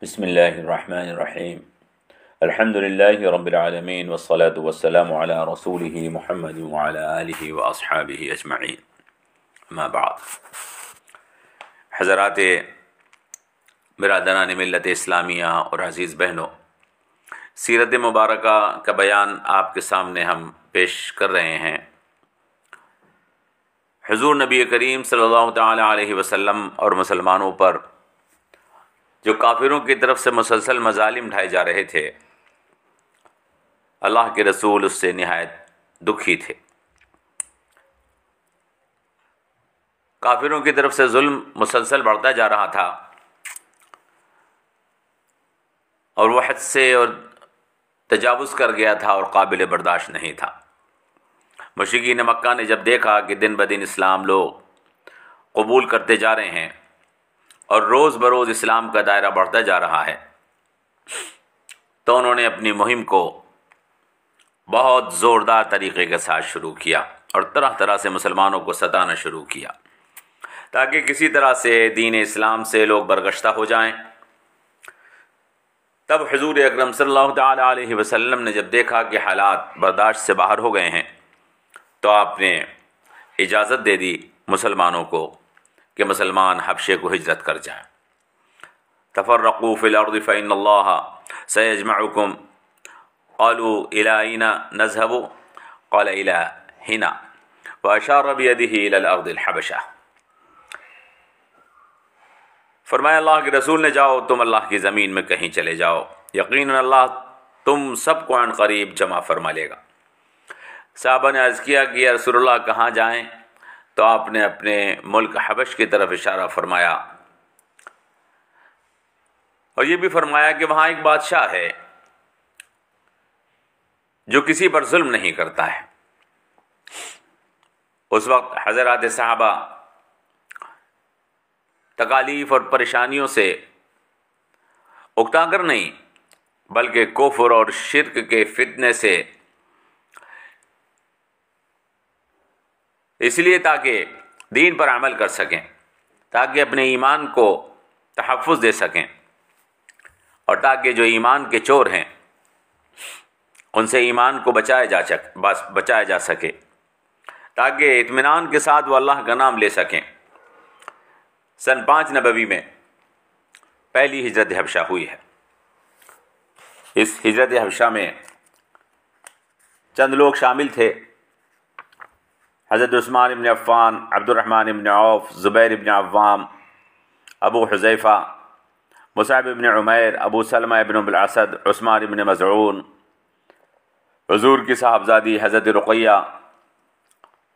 बिस्मिल्लाहिर्रहमानिर्रहीम। अल्हम्दुलिल्लाहि रब्बिल आलमीन वस्सलातु वस्सलामु अला रसूलिहि मुहम्मद व अला आलिहि व अस्हाबिहि अजमईन। अम्मा बाद। हज़रात बिरादरान मिल्लत इस्लामिया और अज़ीज़ बहनों, सीरत मुबारका का बयान आपके सामने हम पेश कर रहे हैं। हुज़ूर नबी करीम सल्लल्लाहु तआला अलैहि वसल्लम और मुसलमानों पर जो काफिरों की तरफ से मुसलसल मज़ालिम ढाए जा रहे थे, अल्लाह के रसूल उससे निहायत दुखी थे। काफिरों की तरफ से जुल्म मुसलसल बढ़ता जा रहा था और वह हद से और तजावुज़ कर गया था और काबिल बर्दाश्त नहीं था। मुशरिकीन मक्का ने जब देखा कि दिन ब दिन इस्लाम लोग कबूल करते जा रहे हैं और रोज़ बरोज़ इस्लाम का दायरा बढ़ता जा रहा है, तो उन्होंने अपनी मुहिम को बहुत ज़ोरदार तरीक़े के साथ शुरू किया और तरह तरह से मुसलमानों को सताना शुरू किया ताकि किसी तरह से दीन इस्लाम से लोग बरगश्ता हो जाएं। तब हुज़ूर अकरम सल्लल्लाहु तआला अलैहि वसल्लम ने जब देखा कि हालात बर्दाश्त से बाहर हो गए हैं, तो आपने इजाज़त दे दी मुसलमानों को कि मुसलमान हबशे को हिजरत कर जाएं। तफ़र्रक़ू फ़िल अर्ज़ि फ़इन्नल्लाह सयजमउकुम क़ालू इला अय्ना नज़हबु क़ाल इला हिना व अशार बियदिही इलल अर्ज़िल हबशा। फरमाया अल्लाह के रसूल ने, जाओ तुम अल्लाह की ज़मीन में कहीं चले जाओ, यकीनन अल्लाह तुम सबको अन क़रीब जमा फरमा लेगा। साहबा ने अर्ज़ किया कि या रसूलल्लाह कहाँ जाएं? तो आपने अपने मुल्क हबश की तरफ इशारा फरमाया और ये भी फरमाया कि वहाँ एक बादशाह है जो किसी पर जुल्म नहीं करता है। उस वक्त हज़रात साहबा तकालीफ और परेशानियों से उकताकर नहीं, बल्कि कुफ्र और शिर्क के फितने से, इसलिए ताकि दीन पर अमल कर सकें, ताकि अपने ईमान को तहफ़्फ़ुज़ दे सकें और ताकि जो ईमान के चोर हैं उनसे ईमान को बचाया जा सके, ताकि इत्मीनान के साथ वो अल्लाह का नाम ले सकें। सन 5 नबवी में पहली हिजरत हबशा हुई है। इस हिजरत हबशा में चंद लोग शामिल थे: हज़रत उस्मान इब्न अफ़्फ़ान, अब्दुर्रहमान इब्न औफ़, ज़ुबैर इब्न अव्वाम, अबू हुज़ैफ़ा, मुसअब इब्न उमैर, अबू सलमा इब्न अबुल असद, उस्मान इब्न मज़ऊन, हुज़ूर की साहबजादी हज़रत रुक़ैया,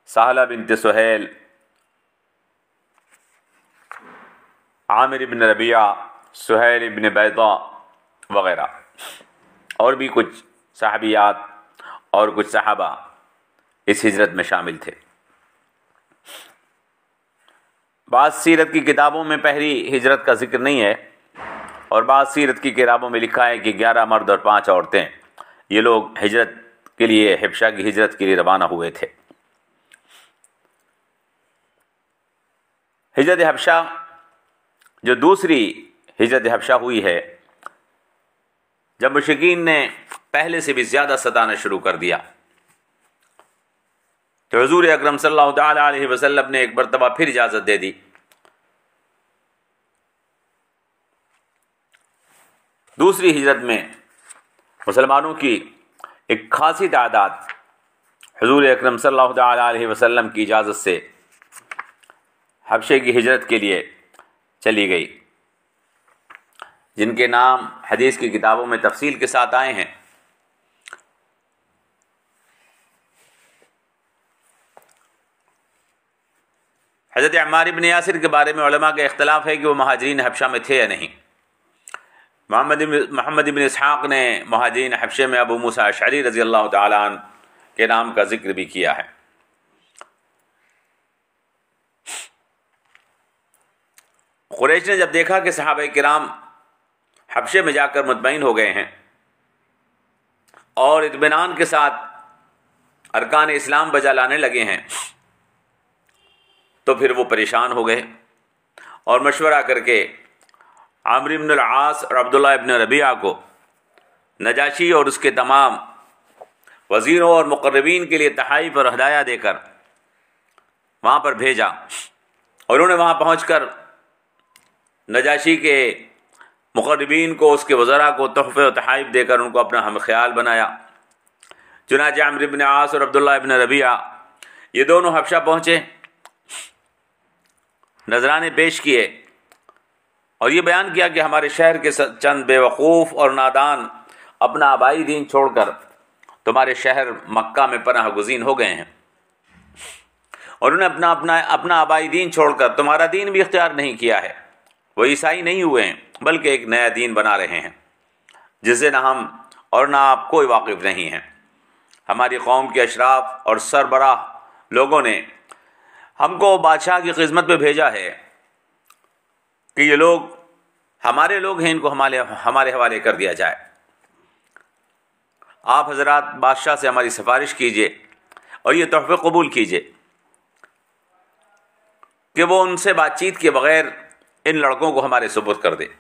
सहला बिन्त सुहैल, आमिर इब्न रबिया, सुहैल इब्न बैदा वग़ैरह, और भी कुछ सहाबियात और कुछ सहाबा इस हिजरत में शामिल थे। बाज़ सीरत की किताबों में पहली हिजरत का जिक्र नहीं है और बाज़ सीरत की किताबों में लिखा है कि 11 मर्द और 5 औरतें, ये लोग हिजरत के लिए, हबशा की हिजरत के लिए रवाना हुए थे। हिजरत हबशा, जो दूसरी हिजरत हबशा हुई है, जब मुशरिकीन ने पहले से भी ज़्यादा सताना शुरू कर दिया, तो हुज़ूर अकरम सल्लल्लाहु तआला अलैहि वसल्लम ने एक मरतबा फिर इजाज़त दे दी। दूसरी हिजरत में मुसलमानों की एक खासी तादाद हुज़ूर अकरम सल्लल्लाहु तआला अलैहि वसल्लम की इजाज़त से हबशे की हिजरत के लिए चली गई, जिनके नाम हदीस की किताबों में तफसील के साथ आए हैं। हज़रत अम्मार इब्न यासिर के बारे में उलमा का इख्तलाफ है कि वो महाजिरीन हबशा में थे या नहीं। मोहम्मद इब्न इसहाक़ ने महाजिरीन हबशे में अबू मूसा अशअरी रज़ी अल्लाह तआला अन्हु के नाम का जिक्र भी किया है। कुरैश ने जब देखा कि सहाबा किराम हबशे में जाकर मुतमईन हो गए हैं और इत्मीनान के साथ अरकान इस्लाम बजा लाने लगे हैं, तो फिर वो परेशान हो गए और मशवरा करके आमिर इब्न अल-आस और अब्दुल्लाह इब्न रबिया को नजाशी और उसके तमाम वज़ीरों और मुक़र्रबीन के लिए तहाइफ और हदाया देकर वहाँ पर भेजा और उन्होंने वहाँ पहुँचकर नजाशी के मुक़र्रबीन को, उसके वज़रा को तोहफ़े और तहाइफ देकर उनको अपना हम ख्याल बनाया। चुनांचे आमिर इब्न आस और अब्दुल्लाह इब्न रबिया ये दोनों हबशा पहुँचे, नजराने पेश किए और ये बयान किया कि हमारे शहर के चंद बेवकूफ़ और नादान अपना आबाई दीन छोड़कर तुम्हारे शहर मक्का में पनाह गुज़ीन हो गए हैं और उन्होंने अपना आबाई दीन छोड़कर तुम्हारा दीन भी इख्तियार नहीं किया है। वो ईसाई नहीं हुए हैं बल्कि एक नया दीन बना रहे हैं जिससे ना हम और ना आप कोई वाकिफ़ नहीं हैं। हमारी कौम के अशराफ और सरबराह लोगों ने हमको बादशाह की खिदमत में भेजा है कि ये लोग हमारे लोग हैं, इनको हमारे हवाले कर दिया जाए। आप हजरात बादशाह से हमारी सिफारिश कीजिए और ये तोहफ़े कबूल कीजिए कि वो उनसे बातचीत के बग़ैर इन लड़कों को हमारे सुपुर्द कर दे।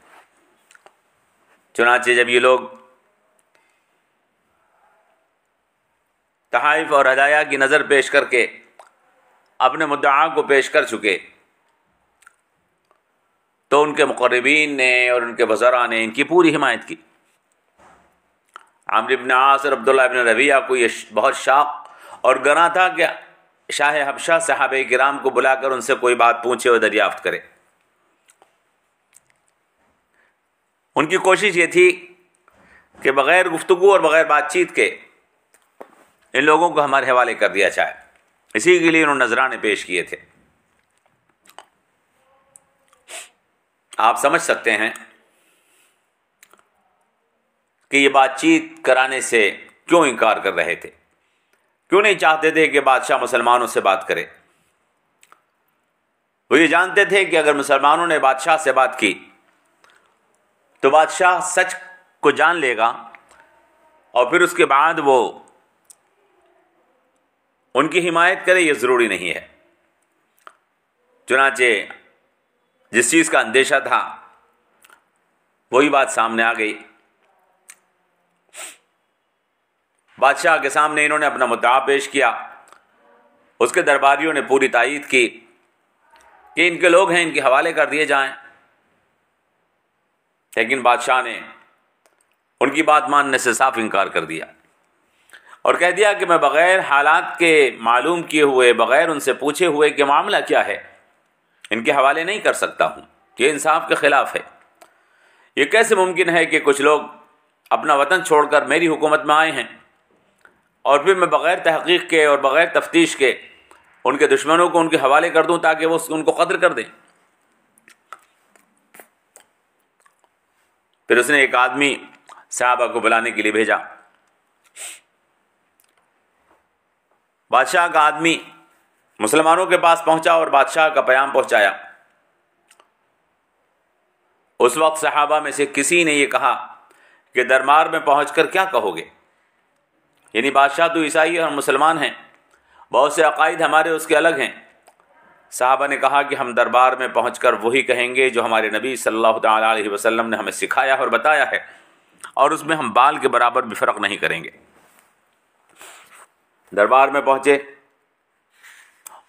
चुनांचे जब ये लोग तहाइफ और हदाया की नज़र पेश करके अपने मुद्दा को पेश कर चुके तो उनके मुक़र्रबीन ने और उनके वज़रा ने इनकी पूरी हिमायत की। आमिर इब्न आस और अब्दुल्लाह इब्न रबिया को ये बहुत शौक़ और गना था कि शाह हबशा सहाबे किराम को बुलाकर उनसे कोई बात पूछे और दरियाफ्त करे। उनकी कोशिश ये थी कि बग़ैर गुफ्तगू और बग़ैर बातचीत के इन लोगों को हमारे हवाले कर दिया जाए। इसी के लिए उन्होंने नजराने पेश किए थे। आप समझ सकते हैं कि ये बातचीत कराने से क्यों इनकार कर रहे थे, क्यों नहीं चाहते थे कि बादशाह मुसलमानों से बात करे। वो ये जानते थे कि अगर मुसलमानों ने बादशाह से बात की तो बादशाह सच को जान लेगा और फिर उसके बाद वो उनकी हिमायत करे, ये ज़रूरी नहीं है। चुनांचे जिस चीज़ का अंदेशा था वही बात सामने आ गई। बादशाह के सामने इन्होंने अपना मुद्दा पेश किया। उसके दरबारियों ने पूरी तायीद की कि इनके लोग हैं, इनके हवाले कर दिए जाएं। लेकिन बादशाह ने उनकी बात मानने से साफ इनकार कर दिया और कह दिया कि मैं बग़ैर हालात के मालूम किए हुए, बग़ैर उनसे पूछे हुए कि मामला क्या है, इनके हवाले नहीं कर सकता हूँ। ये इंसाफ के ख़िलाफ़ है। ये कैसे मुमकिन है कि कुछ लोग अपना वतन छोड़कर मेरी हुकूमत में आए हैं और फिर मैं बग़ैर तहक़ीक़ के और बग़ैर तफ्तीश के उनके दुश्मनों को उनके हवाले कर दूँ ताकि वो उनको कत्ल कर दें। फिर उसने एक आदमी सहाबा को बुलाने के लिए भेजा। बादशाह का आदमी मुसलमानों के पास पहुंचा और बादशाह का पैगाम पहुंचाया। उस वक्त सहाबा में से किसी ने यह कहा कि दरबार में पहुंचकर क्या कहोगे, यानी बादशाह तो ईसाई और मुसलमान हैं, बहुत से अकायद हमारे उसके अलग हैं। सहाबा ने कहा कि हम दरबार में पहुंचकर वही कहेंगे जो हमारे नबी सल्लल्लाहु तआला अलैहि वसल्लम ने हमें सिखाया और बताया है, और उसमें हम बाल के बराबर भी फ़र्क नहीं करेंगे। दरबार में पहुंचे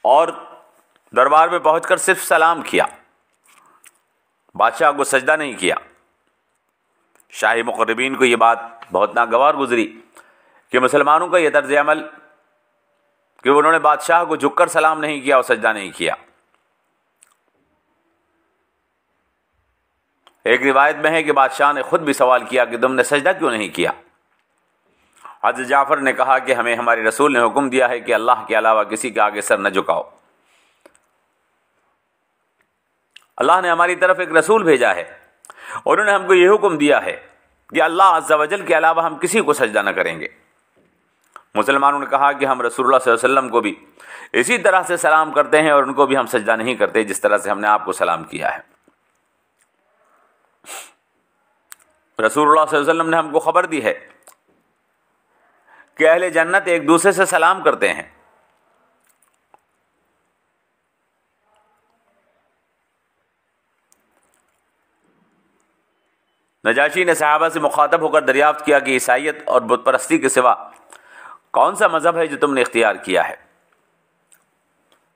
और दरबार में पहुंचकर सिर्फ सलाम किया, बादशाह को सजदा नहीं किया। शाही मुक़र्रबीन को ये बात बहुत नागवार गुजरी कि मुसलमानों का यह तर्ज अमल कि उन्होंने बादशाह को झुककर सलाम नहीं किया और सजदा नहीं किया। एक रिवायत में है कि बादशाह ने खुद भी सवाल किया कि तुमने सजदा क्यों नहीं किया। हज़रत जाफ़र ने कहा कि हमें हमारे रसूल ने हुक्म दिया है कि अल्लाह के अलावा किसी के आगे सर न झुकाओ। अल्लाह ने हमारी तरफ एक रसूल भेजा है और उन्होंने हमको ये हुक्म दिया है कि अल्लाह अज़्ज़ा वजल के अलावा हम किसी को सजदा न करेंगे। मुसलमानों ने कहा कि हम रसूलुल्लाह सल्लल्लाहु अलैहि वसल्लम को भी इसी तरह से सलाम करते हैं और उनको भी हम सजदा नहीं करते जिस तरह से हमने आपको सलाम किया है। रसूलुल्लाह सल्लल्लाहु अलैहि वसल्लम ने हमको खबर दी है कि अहले जन्नत एक दूसरे से सलाम करते हैं। नजाशी ने सहाबा से मुखातब होकर दरियाफ्त किया कि ईसाईयत और बुत परस्ती के सिवा कौन सा मज़हब है जो तुमने इख्तियार किया है।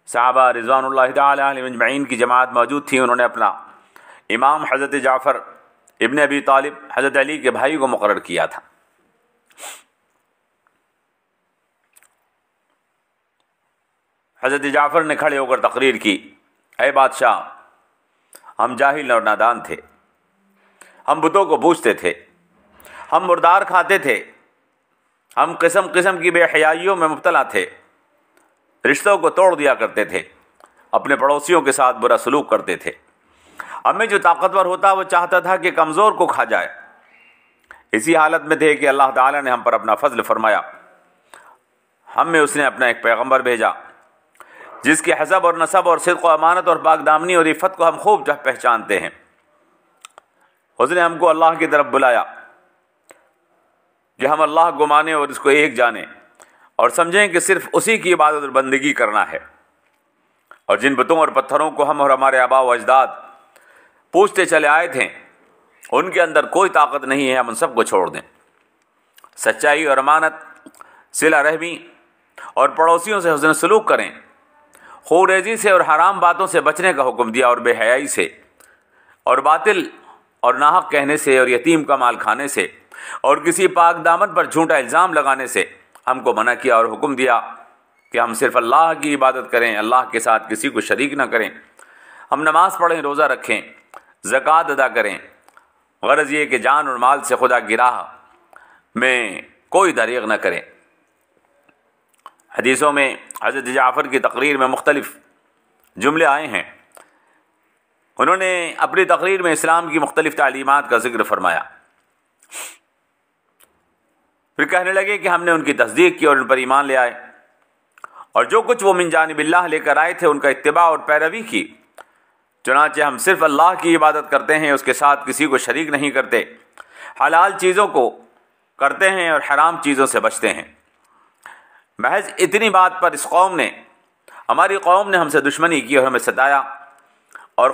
सहाबा रिज़वानुल्लाहि तआला अलैहिम अजमईन की जमात मौजूद थी। उन्होंने अपना इमाम हज़रत जाफ़र इब्न अबी तालिब हज़रत अली के भाई को मुक़र्रर किया था। हज़रत जाफ़र ने खड़े होकर तकरीर की, ऐ बादशाह, हम जाहिल और नादान थे, हम बुतों को पूजते थे, हम मुर्दार खाते थे, हम किस्म किस्म की बेहयाइयों में मुब्तला थे, रिश्तों को तोड़ दिया करते थे, अपने पड़ोसियों के साथ बुरा सलूक करते थे। हमें जो ताकतवर होता वो चाहता था कि कमज़ोर को खा जाए। इसी हालत में थे कि अल्लाह ताला ने हम पर अपना फजल फरमाया। हम में उसने अपना एक पैगम्बर भेजा जिसके हसब और नसब और सिद्क़ और अमानत और पाकदामनी और इफ़्फ़त को हम खूब पहचानते हैं। उसने हमको अल्लाह की तरफ बुलाया कि हम अल्लाह को माने और इसको एक जाने और समझें कि सिर्फ उसी की इबादत और बंदगी करना है। और जिन बुतों और पत्थरों को हम और हमारे आबा व अजदाद पूछते चले आए थे उनके अंदर कोई ताकत नहीं है, हम उन सबको छोड़ दें। सच्चाई और अमानत, सिला रहमी और पड़ोसियों से हुस्न सलूक करें। खूरेज़ी से और हराम बातों से बचने का हुक्म दिया और बेहयाई से और बातिल और नाहक कहने से और यतीम का माल खाने से और किसी पाक दामन पर झूठा इल्ज़ाम लगाने से हमको मना किया और हुक्म दिया कि हम सिर्फ अल्लाह की इबादत करें, अल्लाह के साथ किसी को शरीक न करें। हम नमाज़ पढ़ें, रोज़ा रखें, ज़कात अदा करें। ग़रज़ ये कि जान और माल से खुदा की राह में कोई दरीग़ न करें। हदीसों में हज़रत जाफ़र की तकरीर में मुख्तलिफ़ जुमले आए हैं। उन्होंने अपनी तकरीर में इस्लाम की मुख्तलिफ़ तालीमात का ज़िक्र फरमाया। फिर कहने लगे कि हमने उनकी तस्दीक की और उन पर ईमान ले आए और जो कुछ वो मिन जानिबिल्लाह लेकर आए थे उनका इत्तिबा और पैरवी की। चुनांचे हम सिर्फ अल्लाह की इबादत करते हैं, उसके साथ किसी को शरीक नहीं करते, हलाल चीज़ों को करते हैं और हराम चीज़ों से बचते हैं। महज इतनी बात पर इस कौम ने, हमारी कौम ने हमसे दुश्मनी की और हमें सताया और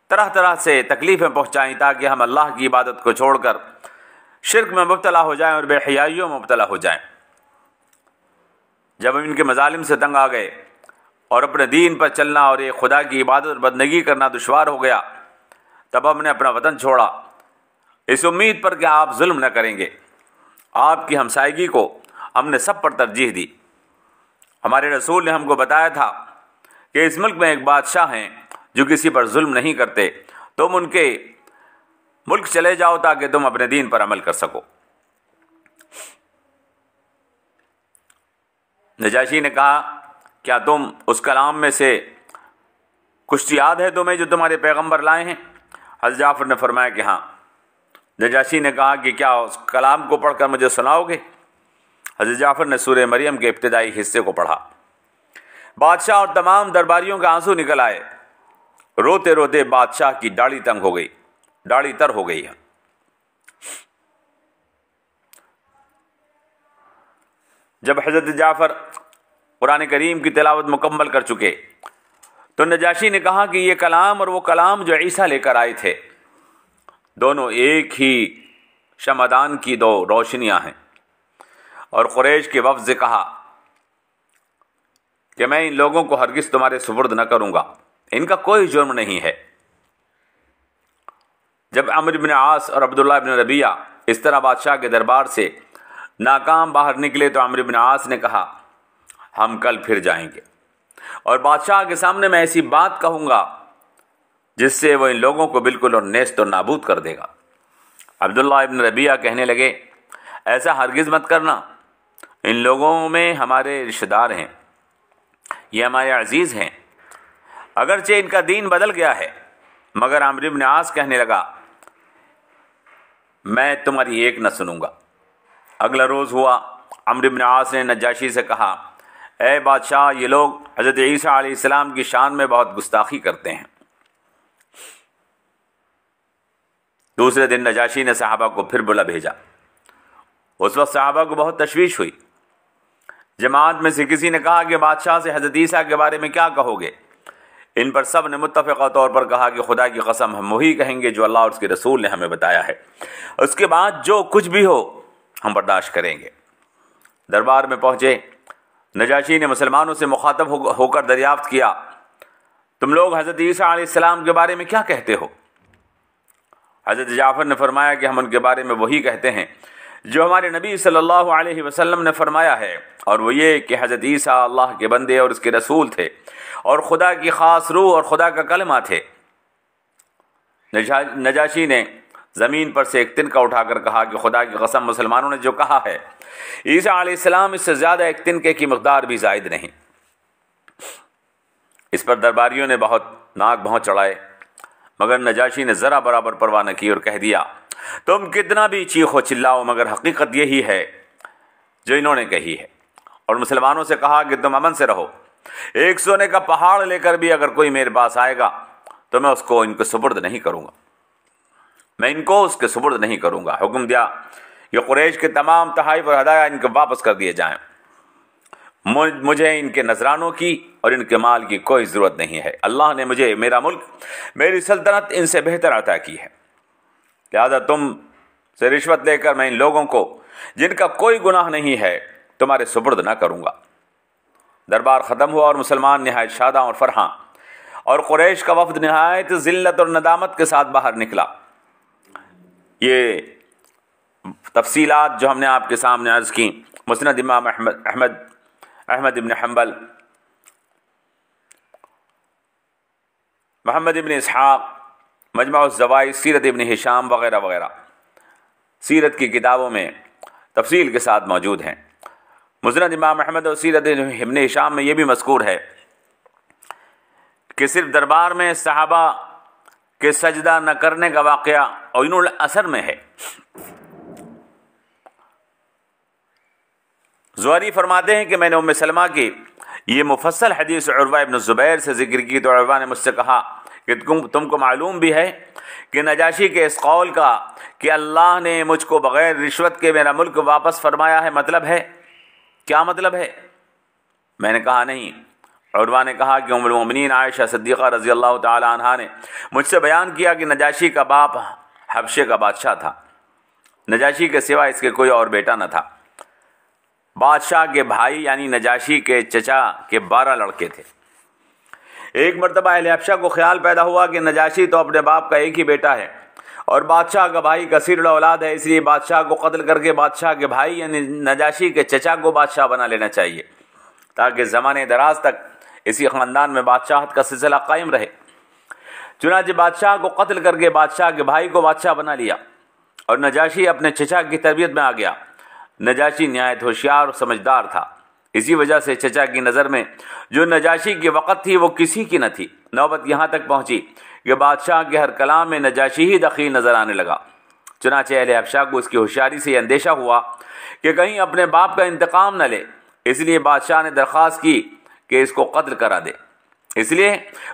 तरह तरह से तकलीफ़ें पहुँचाई ताकि हम अल्लाह की इबादत को छोड़कर शिर्क में मुब्तला हो जाएं और बेहयाइयों में मुब्तला हो जाएं। जब हम इनके मजालिम से तंग आ गए और अपने दीन पर चलना और एक खुदा की इबादत और बंदगी करना दुश्वार हो गया, तब हमने अपना वतन छोड़ा इस उम्मीद पर कि आप जुल्म न करेंगे। आपकी हमसायगी को हमने सब पर तरजीह दी। हमारे रसूल ने हमको बताया था कि इस मुल्क में एक बादशाह हैं जो किसी पर जुल्म नहीं करते, तुम उनके मुल्क चले जाओ ताकि तुम अपने दीन पर अमल कर सको। नजाशी ने कहा, क्या तुम उस कलाम में से कुछ याद है तुम्हें जो तुम्हारे पैगंबर लाए हैं? हज़रत जाफ़र ने फरमाया कि हाँ। नजाशी ने कहा कि क्या उस कलाम को पढ़कर मुझे सुनाओगे? हज़रत जाफ़र ने सूरह मरियम के इब्तिदाई हिस्से को पढ़ा। बादशाह और तमाम दरबारियों के आंसू निकल आए। रोते रोते बादशाह की दाढ़ी तंग हो गई, दाढ़ी तर हो गई है। जब हज़रत जाफ़र कुरान करीम की तिलावत मुकम्मल कर चुके तो नजाशी ने कहा कि ये कलाम और वो कलाम जो ईसा लेकर आए थे, दोनों एक ही शमदान की दो रोशनियां हैं। और कुरैश के वफ़द से कहा कि मैं इन लोगों को हरगिज़ तुम्हारे सुपुर्द न करूँगा, इनका कोई जुर्म नहीं है। जब अम्र इब्न आस और अब्दुल्लाह इब्न रबिया इस तरह बादशाह के दरबार से नाकाम बाहर निकले तो अम्र इब्न आस ने कहा, हम कल फिर जाएंगे और बादशाह के सामने मैं ऐसी बात कहूँगा जिससे वो इन लोगों को बिल्कुल और नेस्त और नाबूद कर देगा। अब्दुल्लाह इब्न रबिया कहने लगे, ऐसा हरगिज़ मत करना, इन लोगों में हमारे रिश्तेदार हैं, ये हमारे अजीज़ हैं, अगरचे इनका दीन बदल गया है। मगर अम्र इब्न आस कहने लगा, मैं तुम्हारी एक न सुनूंगा। अगला रोज़ हुआ, अम्र इब्न आस ने नजाशी से कहा, ऐ बादशाह, ये लोग हज़रत ईसा अलैहिस्सलाम की शान में बहुत गुस्ताखी करते हैं। दूसरे दिन नजाशी ने सहाबा को फिर बुला भेजा। उस वक्त सहाबा को बहुत तशवीश हुई। जमात में से किसी ने कहा कि बादशाह से हज़रत ईसा के बारे में क्या कहोगे? इन पर सब ने मुत्तफ़िक़ा तौर पर कहा कि खुदा की कसम हम वही कहेंगे जो अल्लाह और उसके रसूल ने हमें बताया है, उसके बाद जो कुछ भी हो हम बर्दाश्त करेंगे। दरबार में पहुँचे, नजाशी ने मुसलमानों से मुखातब होकर दरियाफ्त किया, तुम लोग हज़रत ईसा अलैहिस्सलाम के बारे में क्या कहते हो? हज़रत जाफ़र ने फरमाया कि हम उनके बारे में वही कहते हैं जो हमारे नबी सल्लल्लाहु अलैहि वसल्लम ने फरमाया है, और वो ये कि हज़रत ईसा अल्लाह के बंदे और उसके रसूल थे और खुदा की ख़ास रूह और खुदा का कलमा थे। नजाशी ने ज़मीन पर से एक तिनका उठाकर कहा कि खुदा की कसम, मुसलमानों ने जो कहा है ईसा अलैहिस्सलाम इससे ज़्यादा एक तिनके की मकदार भी ज़ायद नहीं। इस पर दरबारियों ने बहुत नाक भौं चढ़ाए, मगर नजाशी ने ज़रा बराबर परवाह न की और कह दिया, तुम कितना भी चीखो चिल्लाओ मगर हकीकत यही है जो इन्होंने कही है। और मुसलमानों से कहा कि तुम अमन से रहो, एक सोने का पहाड़ लेकर भी अगर कोई मेरे पास आएगा तो मैं उसको इनको सुपुर्द नहीं करूँगा, मैं इनको उसके सुपुर्द नहीं करूँगा। हुक्म दिया कि कुरैश के तमाम तहाइफ और हदाया इनको वापस कर दिए जाएँ। मुझे इनके नजरानों की और इनके माल की कोई ज़रूरत नहीं है। अल्लाह ने मुझे मेरा मुल्क, मेरी सल्तनत इनसे बेहतर अता की है, लिहाजा तुम से रिश्वत लेकर मैं इन लोगों को जिनका कोई गुनाह नहीं है तुम्हारे सुपुर्द ना करूँगा। दरबार ख़त्म हुआ और मुसलमान नहायत शादा और फरहां और कुरैश का वफ़द नहायत ज़िल्लत और नदामत के साथ बाहर निकला। ये तफसीलात जो हमने आपके सामने अर्ज़ की, मुस्नद इमाम अहमद इब्न हम्बल, मोहम्मद इब्न इसहाक़, मजमा-उज़ ज़वाइद, सीरत इब्न हिशाम वग़ैरह वग़ैरह सीरत की किताबों में तफसील के साथ मौजूद हैं। मुस्नद इमाम अहमद और सीरत इब्न हिशाम में ये भी मज़कूर है कि सिर्फ दरबार में सहाबा के सजदा न करने का वाक़या औनुल असर में है। ज़ुहरी फरमाते हैं कि मैंने उम्मे सलमा की ये मुफस्सल हदीस उर्वा इब्न ज़ुबैर से ज़िक्र की तो उर्वा ने मुझसे कहा कि तुमको मालूम भी है कि नजाशी के इस कौल का कि अल्लाह ने मुझको बग़ैर रिश्वत के मेरा मुल्क वापस फरमाया है मतलब है, क्या मतलब है? मैंने कहा नहीं। उर्वा ने कहा कि उम्मुल मोमिनीन आयशा सिद्दीक़ा रज़ी अल्लाह तआला अन्हा ने मुझसे बयान किया कि नजाशी का बाप हबशे का बादशाह था। नजाशी के सिवा इसके कोई और बेटा न था। बादशाह के भाई यानी नजाशी के चचा के 12 लड़के थे। एक मरतबा अहले हबशा को ख्याल पैदा हुआ कि नजाशी तो अपने बाप का एक ही बेटा है और बादशाह का भाई कसीरुल औलाद है, इसलिए बादशाह को कत्ल करके बादशाह के भाई यानी नजाशी के चचा को बादशाह बना लेना चाहिए ताकि ज़माने दराज तक इसी ख़ानदान में बादशाहत का सिलसिला कायम रहे। चुनांचे बादशाह को कत्ल करके बादशाह के भाई को बादशाह बना लिया और नजाशी अपने चचा की तरबियत में आ गया। नजाशी नहायत होशियार और समझदार था, इसी वजह से चचा की नज़र में जो नजाशी की वक़्त थी वो किसी की न थी। नौबत यहाँ तक पहुँची कि बादशाह के हर कलाम में नजाशी ही दखील नज़र आने लगा। चुनांचे अहले हबशा को इसकी होशियारी से अंदेशा हुआ कि कहीं अपने बाप का इंतकाम न ले, इसलिए बादशाह ने दरख्वास्त की कि इसको कत्ल करा दे। इसलिए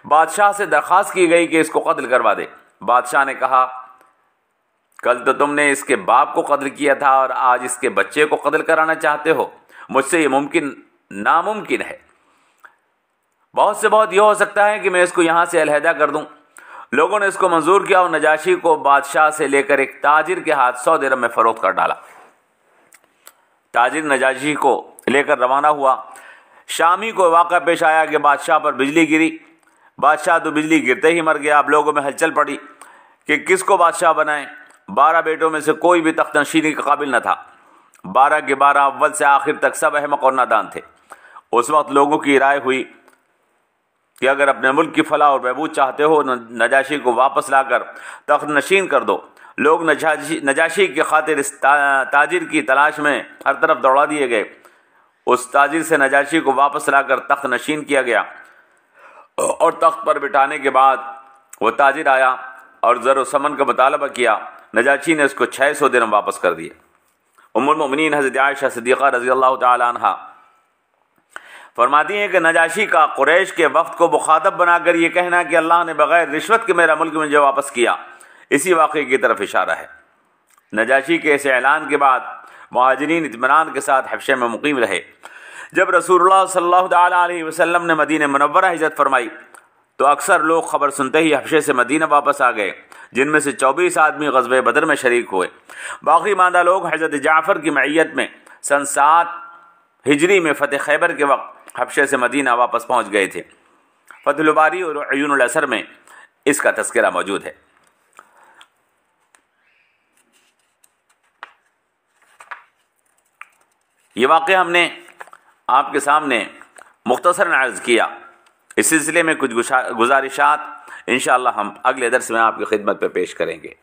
बादशाह से दरख्वास्त की गई कि इसको कत्ल करवा दे। बादशाह ने कहा, कल तो तुमने इसके बाप को कत्ल किया था और आज इसके बच्चे को कत्ल कराना चाहते हो। मुझसे ये नामुमकिन है। बहुत से बहुत यह हो सकता है कि मैं इसको यहाँ से अलहदा कर दूँ। लोगों ने इसको मंजूर किया और नजाशी को बादशाह से लेकर एक ताजिर के हाथ 100 दिरहम में फ़रोख्त कर डाला। ताजिर नजाशी को लेकर रवाना हुआ। शामी को वाक़ा पेश आया कि बादशाह पर बिजली गिरी। बादशाह तो बिजली गिरते ही मर गया। अब लोगों में हलचल पड़ी कि किसको बादशाह बनाएं। 12 बेटों में से कोई भी तख्त नशीनी के काबिल न था। 12 के 12 अव्वल से आखिर तक सब अहमक और नादान थे। उस वक्त लोगों की राय हुई कि अगर अपने मुल्क की फलाह और बहबूद चाहते हो नजाशी को वापस लाकर तख्त नशीन कर दो। लोग नजाशी की खातिर इस ताजिर की तलाश में हर तरफ दौड़ा दिए गए। उस ताजिर से नजाशी को वापस लाकर तख्त नशीन किया गया और तख्त पर बिठाने के बाद वह ताजिर आया और ज़र समन का मुतालबा किया। नजाशी ने उसको 600 दिरहम वापस कर दिए। उम्मुल मोमिनीन हज़रत आयशा सिद्दीक़ा रज़ी अल्लाह तआला अन्हा फरमाती हैं कि नजाशी का कुरैश के वक्त को मुखातब बनाकर ये कहना कि अल्लाह ने बग़ैर रिश्वत के मेरा मुल्क मुझे वापस किया, इसी वाक़े की तरफ इशारा है। नजाशी के इस ऐलान के बाद मुहाजिरीन इत्मीनान के साथ हबशे में मुकीम रहे। जब रसूलुल्लाह सल्लल्लाहु अलैहि वसल्लम ने मदीने मुनव्वरा हिजरत फरमाई तो अक्सर लोग खबर सुनते ही हबशे से मदीना वापस आ गए, जिनमें से 24 आदमी ग़ज़वे बदर में शरीक हुए। बाकी मांदा लोग हज़रत जाफ़र की मईयत में सन 7 हिजरी में फ़तेह खैबर के वक्त हबशे से मदीना वापस पहुँच गए थे। फ़तहुल बारी और अयूनुल असर में इसका तज़किरा मौजूद है। ये वाक़या हमने आपके सामने मुख्तसरन अर्ज़ किया। इस सिलसिले में कुछ गुज़ारिशात इंशाअल्लाह हम अगले दर्स में आपकी खिदमत में पेश करेंगे।